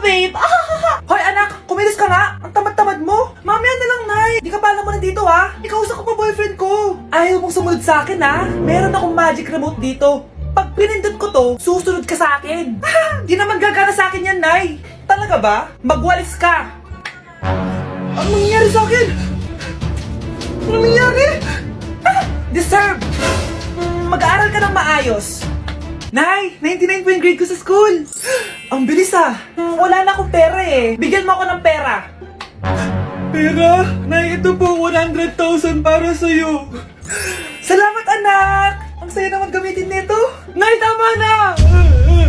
babe. Hoy anak, kumilos ka nga. Ang tamad-tamad mo. Mamaya na lang, Nay. Di ka pa alam mo nandito, ha? Ikausap ko pa boyfriend ko. Ayaw mong sumunod sa akin, ha? Meron akong magic remote dito. Pag pinindot ko to, susunod ka sa akin. Di naman gagana sa akin yan, Nay. Talaga ba? Magwalis ka. Ano nangyayari sa akin? Ano nangyayari? Deserve. Mag-aaral ka ng maayos. Nay, 99 po yung grade ko sa school. Ang bilis ah. Wala na akong pera eh. Bigyan mo ako ng pera. Pera? Nay, ito po 100,000 para sa'yo. Salamat anak. Ang saya naman gamitin nito. Nay, tama na.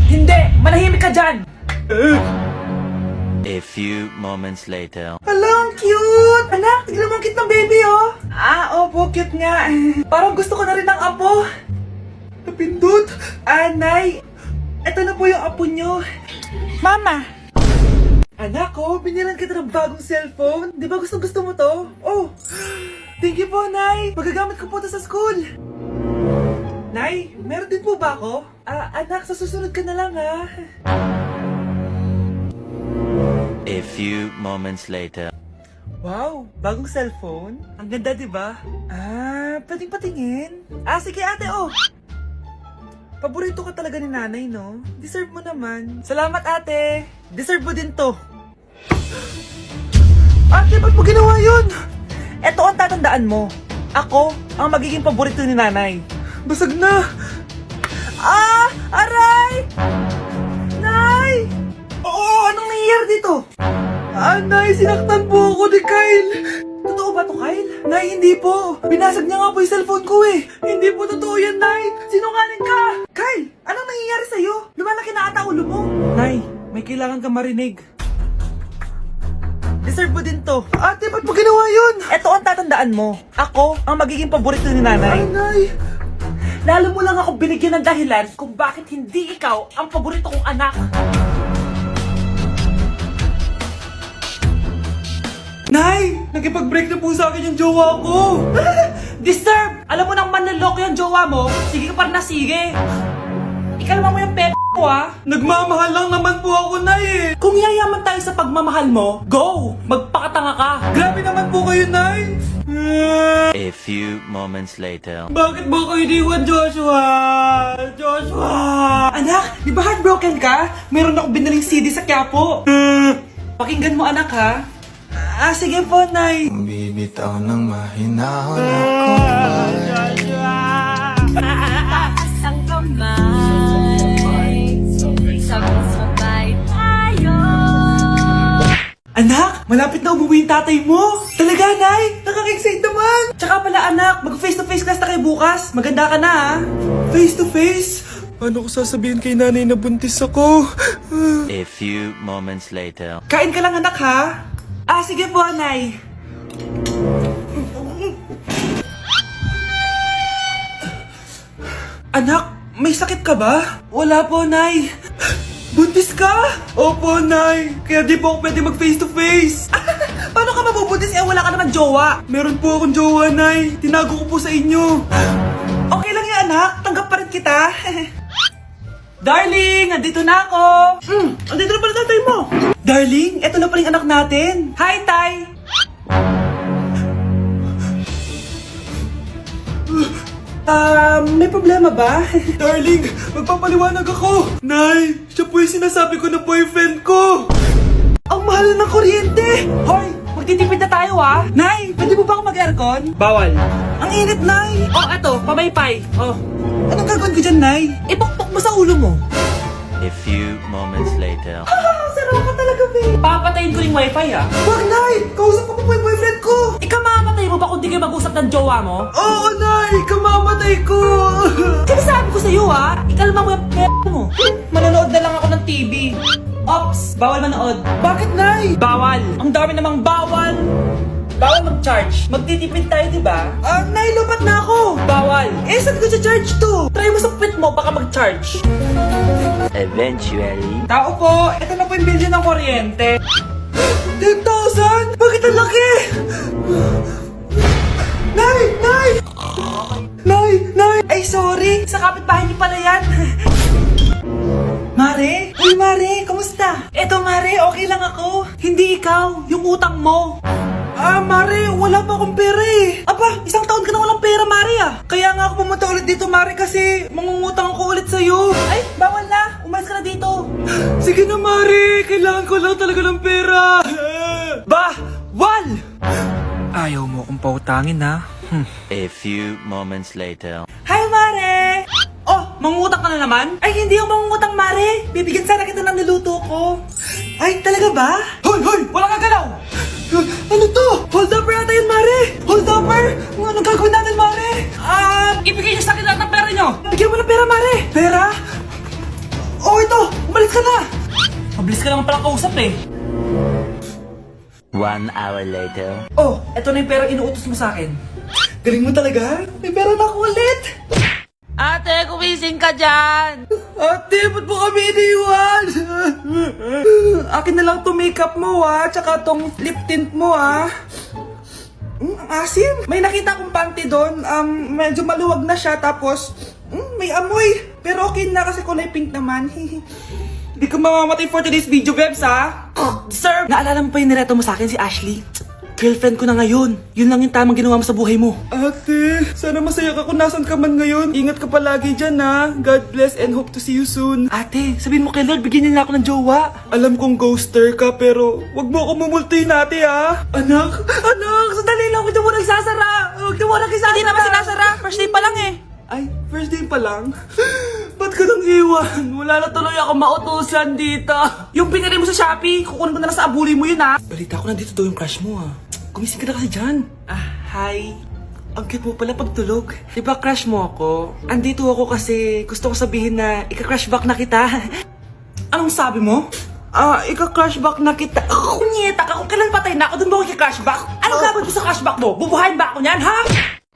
Hindi, manahimik ka dyan. A few moments later. Hala, ang cute! Anak, tignan mo ang cute ng baby, oh! Opo, cute nga. Parang gusto ko na rin ng apo. Napindot! Nay, eto na po yung apo nyo. Mama! Anak, binilan kita ng bagong cellphone. Di ba gusto mo to? Oh, thank you po, Nay. Magagamit ko po to sa school. Nay, meron din po ba ako? Anak, sa susunod ka na lang, ha? A few moments later. Wow, bagong cellphone? Ang ganda, di ba? Pwedeng patingin? Sige ate, oh! Paborito ka talaga ni nanay, no? Deserve mo naman. Salamat, ate! Deserve mo din to. Ate, ba't mo ginawa yun? Eto ang tatandaan mo. Ako ang magiging paborito ni nanay. Basag na! Aray! Nay! Oo, anong nangyayari dito? Nay, sinaktan po ako ni Kyle. Totoo ba to, Kyle? Nay, hindi po. Binasag niya nga po yung cellphone ko eh. Hindi po totoo yan, Nay. Sinungaling ka. Kyle, anong nangyayari sa'yo? Lumalaki na ata ulo mo. Nay, may kailangan kang marinig. Deserve mo din to. Ate, ba't mo ginawa yun? Eto ang tatandaan mo. Ako ang magiging paborito ni nanay. Nay. Lalo mo lang ako binigyan ng dahilan kung bakit hindi ikaw ang paborito kong anak. Nay! Nakipag-break na po sa akin yung jowa ko! Disturb! Alam mo nang manloloko yung jowa mo, sige ka pa rin na sige! Ikalma mo yung ko ah! Nagmamahal lang naman po ako, Nay eh! Kung yayaman tayo sa pagmamahal mo, go! Magpakatanga ka! Grabe naman po kayo, Nay! A few moments later. Bakit ba kayo iniwan, Joshua? Joshua! Anak, di ba heartbroken ka? Meron ako binaling CD sa Quiapo. Pakinggan mo, anak, ha? Sige po, Nay. Bibitaw ng mahinahon ako. Taas ang kamay, sabay-sabay tayo. Anak, malapit na umuwi yung tatay mo. Talaga, Nay? Nakaka-excite naman. Tsaka pala, anak, mag-face-to-face class na kayo bukas. Maganda ka na, ha? Face-to-face? Paano ko sasabihin kay nanay na buntis ako? A few moments later. Kain ka lang, anak, ha? Sige po, Nay. Anak, may sakit ka ba? Wala po, Nay. Buntis ka? Opo, Nay. Kaya di po ako pwede mag face to face. Paano ka mabubuntis wala ka naman jowa? Meron po akong jowa, Nay. Tinago ko po sa inyo. Okay lang yan, anak. Tanggap pa rin kita. Darling, nandito na ako. Andito na pala tatay mo. Darling, eto na pala yung anak natin. Hi, Tay. May problema ba? Darling, magpapaliwanag ako. Nay, siya po yung sinasabi ko na boyfriend ko. Ang mahal ng kuryente. Hoy, magtitipid na tayo ah. Nay, pwede mo ba ako mag-aircon? Bawal. Ang init, Nay. Eto, pamaypay. Anong gagawin ko dyan, Nay? Ipokpok mo sa ulo mo. A few moments later. Sarap ka talaga, babe. Papatayin ko yung wifi, ah. Wag, Nay! Kausap ko po yung boyfriend ko. Ikamamatay mo ba kung di kayo mag-usap ng jowa mo? Oo, Nay! Ikamamatay ko! Sinasabi ko sa'yo, ah. Ikalma mo yung mo. Manonood na lang ako ng TV. Ops! Bawal manood. Bakit, Nay? Bawal. Ang dami namang bawal. Bawal mag-charge. Magtitipid tayo, di ba? Nay, lupat na ako. Bawal. Saan ko charge to? Try mo sa puwit mo, baka mag-charge. Eventually. Tao po, ito na po yung bill ng kuryente. 10,000? Bakit ang laki? Nay! Nay! Nay! Nay! Ay, sorry. Sa kapitbahay niyo pala yan. Mare? Uy, Mare, kumusta? Eto, Mare, okay lang ako. Hindi ikaw, yung utang mo. Mare, wala pa akong pera eh. Aba, isang taon ka na walang pera, Mare ah. Kaya nga ako pumunta ulit dito, Mare, kasi mangungutang ako ulit sa'yo. Ay, bawal na. Umalis ka na dito. Sige na, Mare. Kailangan ko lang talaga ng pera. Bawal! Ayaw mo akong pautangin, ha? A few moments later. Hi, Mare! Oh, mangungutang ka na naman? Ay, hindi ako mangungutang, Mare. Bibigyan sana kita ng niluto ko. Ay, talaga ba? Hoy, hoy! Wala kang galaw! Ano to? Hold upper yata yun, Mare! Hold upper? Anong gagawin natin, Mare? Ibigay niyo sa akin lahat ng pera niyo! Bigyan mo ng pera, Mare! Pera? Oh, ito! Umalis ka na! Mabilis ka naman palang kausap eh. 1 hour later. Oh, eto na yung pera inuutos mo sa akin. Galing mo talaga? May pera na ako ulit! Ate, kumising ka dyan! Ate, ba't mo kami iniwan? Akin na lang to makeup mo tsaka tong lip tint mo ang asim. May nakita akong panty doon, medyo maluwag na siya tapos may amoy. Pero okay na kasi kulay pink naman. Hindi ka mamamatay for today's video, Bebs Sir! Naalala mo pa yung nireto mo sa akin si Ashley? Girlfriend ko na ngayon. Yun lang yung tamang ginawa mo sa buhay mo. Ate, sana masaya ka kung nasan ka man ngayon. Ingat ka palagi dyan God bless and hope to see you soon. Ate, sabihin mo kay Lord, bigyan niya na ako ng jowa. Alam kong ghoster ka pero wag mo ako mumultuin ate Anak, sandali lang. Huwag na mo nagsasara. Huwag na mo nagsasara. Hindi naman sinasara. First day pa lang eh. Ay, first day pa lang? Ba't ka nang iwan? Wala na tuloy ako mautusan dito. Yung pinili mo sa Shopee, kukunin ko na lang sa abuli mo yun Balita ko nandito daw yung crush mo Gumising ka na kasi dyan. Hi. Ang cute mo pala pagtulog. Diba crush mo ako? Andito ako kasi gusto ko sabihin na ika-crush back na kita. Anong sabi mo? Ika-crush back na kita. Kunyeta ka, kung kailan patay na ako, dun ba ako ika-crush back? Anong gagawin mo sa crush back mo? Bubuhayin ba ako niyan, ha?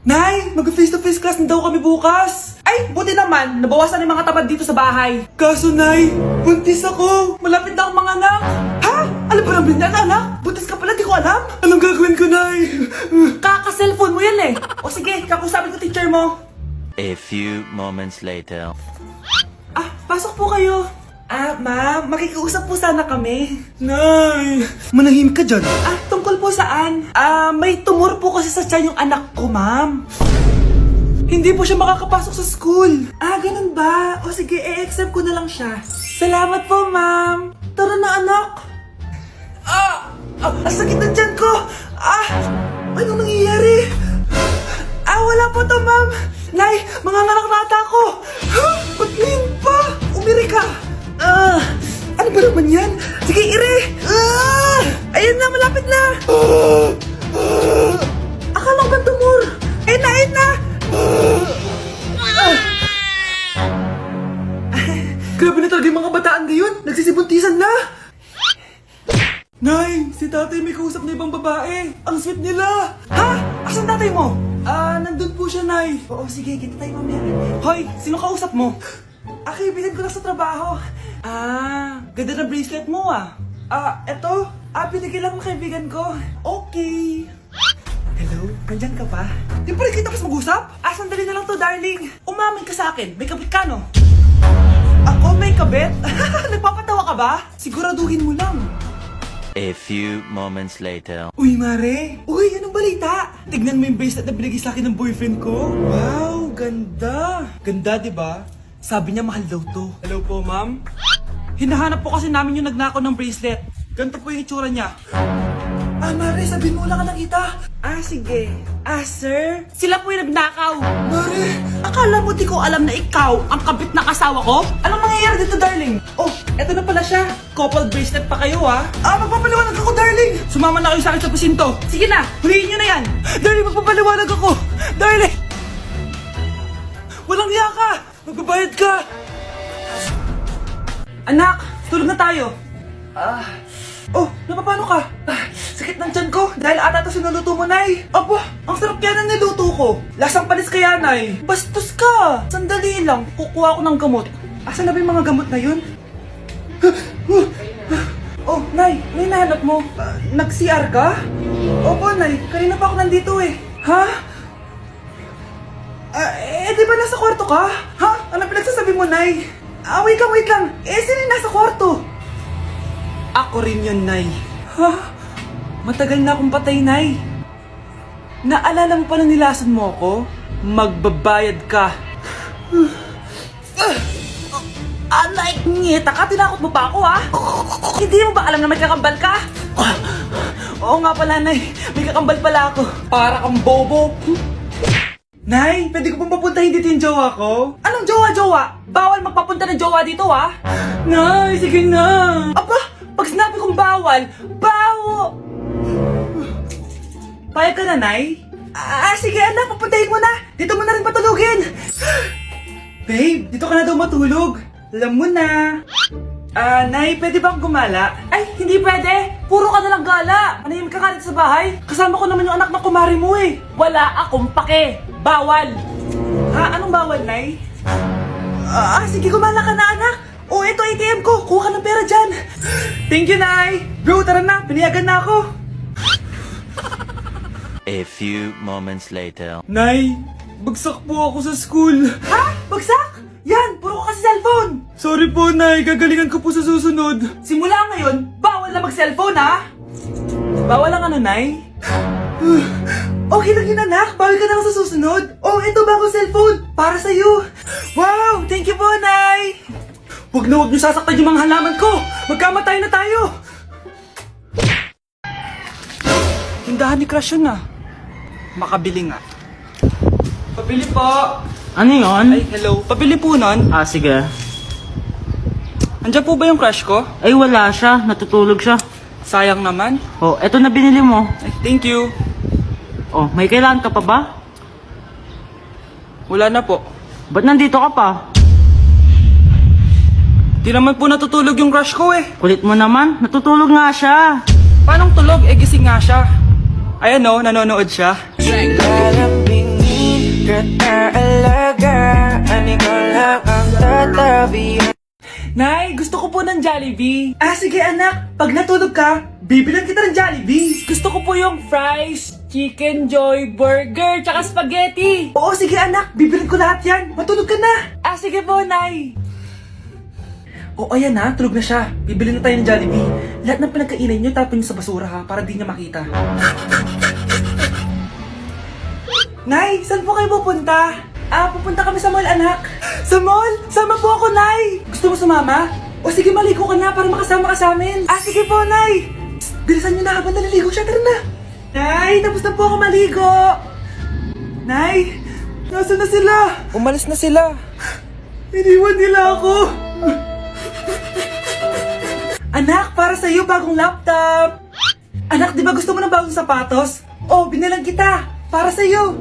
Nay, mag-face-to-face class na daw kami bukas. Ay, buti naman, nabawasan yung mga tamad dito sa bahay. Kaso, Nay, buntis ako. Malapit na akong mga anak. Ha? Alam ba namin yan, anak? Buntis ka pala, di ko alam. Anong gagawin ko, Nay? Kaka-cellphone mo yan eh. O sige, kakusapin ko teacher mo. A few moments later. Pasok po kayo. Ma'am, makikiusap po sana kami. Nay, manahimik ka dyan. Tungkol po saan? May tumor po kasi sa tiyan yung anak ko, ma'am. Hindi po siya makakapasok sa school. Ganun ba? O sige, i-accept ko na lang siya. Salamat po, ma'am. Tara na, anak. Ang sakit ng tiyan ko. Anong nangyayari? Wala po to, ma'am. Nay, manganganak na ata ako. Ba't ngayon pa? Umiri ka. Ano ba naman yan? Sige, ire! Ayun na, malapit na! Akala ko ba tumor? Ayun na! Grabe na talaga yung mga bataan ngayon. Nagsisibuntisan na. Nay, si tatay may kausap na ibang babae. Ang sweet nila. Ha? Asan tatay mo? Nandun po siya, Nay. Oo, sige, kita tayo mamaya. Hoy, sino kausap mo? Kaibigan ko lang sa trabaho. Ganda na bracelet mo eto. Binigyan lang ng kaibigan ko. Okay. Hello, nandyan ka pa? Di pa rin kita mas mag-usap? Sandali na lang to, darling. Umamin ka sa akin, may kabit ka, no? Ako may kabit? Nagpapatawa ka ba? Siguraduhin mo lang. A few moments later. Uy, Mare! Uy, anong balita? Tignan mo yung bracelet na binigay sa akin ng boyfriend ko. Wow, ganda! Ganda, di ba? Sabi niya mahal daw to. Hello po, ma'am? Hinahanap po kasi namin yung nagnakaw ng bracelet. Ganito po yung itsura niya. Mare, sabihin mo wala ka nakita. Sige. Sir? Sila po yung nagnakaw. Mare! Akala mo di ko alam na ikaw ang kabit ng asawa ko? Anong nangyayari dito, darling? Oh, eto na pala siya. Couple bracelet pa kayo, magpapaliwanag ako, darling. Sumama na kayo sa akin sa presinto. Sige na, huliin nyo na yan. Darling, magpapaliwanag ako. Darling! Walang hiya ka! Magbabayad ka! Anak, tulog na tayo. Napapano ka? Sakit ng tiyan ko dahil ata ito sinuluto mo, Nay. Aba, ang sarap kaya ng niluto ko. Lasang panis kaya, Nay. Bastos ka. Sandali lang, kukuha ko ng gamot. Asan na ba yung mga gamot na yun? Nay, may nahanap mo. Nag-CR ka? Opo, Nay. Kanina pa ako nandito eh. Ha? Di ba nasa kwarto ka? Ano pinagsasabi mo, Nay? Wait lang. Sino yung nasa kwarto? Ako rin yun, Nay. Ha? Matagal na akong patay, Nay. Naalala mo pa na nilason mo ako? Magbabayad ka. Anay, ngita ka, tinakot mo pa ako, ha? Hindi mo ba alam na may kakambal ka? Oo nga pala, Nay. May kakambal pala ako. Para kang bobo. Nay, pwede ko pong papuntahin dito yung jowa ko? Anong jowa-jowa? Bawal magpapunta ng jowa dito, ha? Nay, sige na. Aba, pag sinabi kong bawal, Payag ka na, Nay? Sige anak, papuntahin mo na. Dito mo na rin patulugin. Babe, dito ka na daw matulog. Alam mo na. Nay, pwede bang gumala? Ay, hindi pwede. Puro ka na lang gala. Manahimik ka nga dito sa bahay. Kasama ko naman yung anak ng kumari mo eh. Wala akong pake. Bawal. Ha? Anong bawal, Nay? Sige, gumala ka na, anak. O, ito ATM ko. Kuha ka ng pera dyan. Thank you, Nay. Bro, tara na. Pinayagan na ako. A few moments later. Nay, bagsak po ako sa school. Ha? Bagsak? Yan, puro ka kasi cellphone. Sorry po, Nay. Gagalingan ko po sa susunod. Simula ngayon, bawal na mag-cellphone, ha? Bawal lang ano, Nay? Okay lang yun, anak. Bawal ka na lang sa susunod. Oh, ito bagong cellphone. Para sa'yo. Wow, thank you po, Nay. Huwag niyo sasaktan yung mga halaman ko. Magkamatay na tayo. Tindahan ni Crush yun, makabili nga. Pabili po. Ano yun? Ay, hello. Pabili po nun. Sige. Andiyan po ba yung crush ko? Ay, wala siya. Natutulog siya. Sayang naman. Oh, eto na binili mo. Ay, thank you. Oh, may kailangan ka pa ba? Wala na po. Ba't nandito ka pa? Di naman po natutulog yung crush ko eh. Kulit mo naman. Natutulog nga siya. Paanong tulog? Gising nga siya. Ayan o, nanonood siya. Nay, gusto ko po ng Jollibee. Sige anak, pag natulog ka, bibilan kita ng Jollibee. Gusto ko po yung fries, chicken joy, burger, tsaka spaghetti. Oo, sige anak, bibilan ko lahat yan. Matulog ka na. Sige po, Nay. Ayan na, tulog na siya. Bibili na tayo ng Jollibee. Lahat ng pinagkainan niyo, tapon niyo sa basura ha, para di niya makita. Nay, saan po kayo pupunta? Pupunta kami sa mall, anak. Sa mall? Sama po ako, Nay. Gusto mo sumama? O sige, maligo ka na para makasama ka sa amin. Sige po, Nay. Psst, bilisan niyo na habang naliligo siya. Tara na. Nay, tapos na po ako maligo. Nay, nasaan na sila? Umalis na sila. Iniwan nila ako. Anak, para sa'yo bagong laptop. Anak, di ba gusto mo ng bagong sapatos? Binilang kita. Para sa'yo.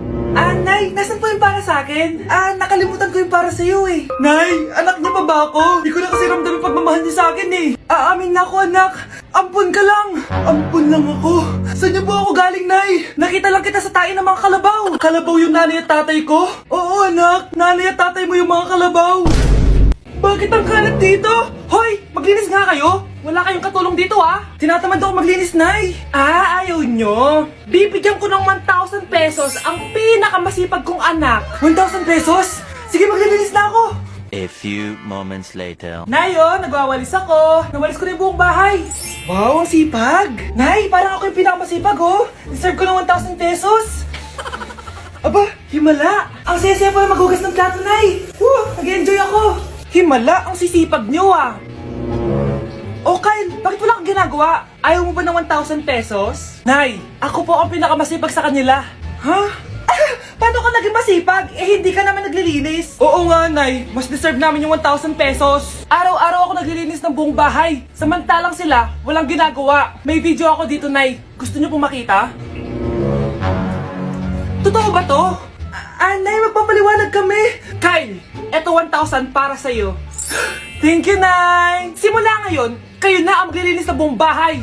Nay, nasan po yung para sa akin? Nakalimutan ko yung para sa'yo eh. Nay, anak niya pa ba ako? Di ko na kasi ramdam yung pagmamahal niya sa akin eh. Aamin na ako, anak. Ampun ka lang. Ampun lang ako. Saan niyo po ako galing, Nay? Nakita lang kita sa tain ng mga kalabaw. Kalabaw yung nanay at tatay ko? Oo, anak. Nanay at tatay mo yung mga kalabaw. Bakit ang kalat dito? Hoy, maglinis nga kayo. Wala kayong katulong dito Tinatamad ako maglinis, Nay. Ayaw nyo. Bibigyan ko ng 1,000 pesos ang pinakamasipag kong anak. 1,000 pesos? Sige, maglilinis na ako. A few moments later. Nay, nagwawalis ako. Nawalis ko na yung buong bahay. Wow, ang sipag. Nay, parang ako yung pinakamasipag, Deserve ko ng 1,000 pesos. Aba, himala. Ang saya-saya pa maghugas ng plato, Nay. Nag-enjoy ako. Himala, ang sisipag nyo, Kyle, bakit wala kang ginagawa? Ayaw mo ba ng 1,000 pesos? Nay, ako po ang pinakamasipag sa kanila. Ha? Paano ka naging masipag? Hindi ka naman naglilinis. Oo nga, Nay. Mas deserve namin yung 1,000 pesos. Araw-araw ako naglilinis ng buong bahay. Samantalang sila, walang ginagawa. May video ako dito, Nay. Gusto niyo pong makita? Totoo ba to? Nay, magpapaliwanag kami. Kyle, eto 1,000 para sa'yo. Thank you, Nay! Simula ngayon, kayo na ang maglilinis sa buong bahay.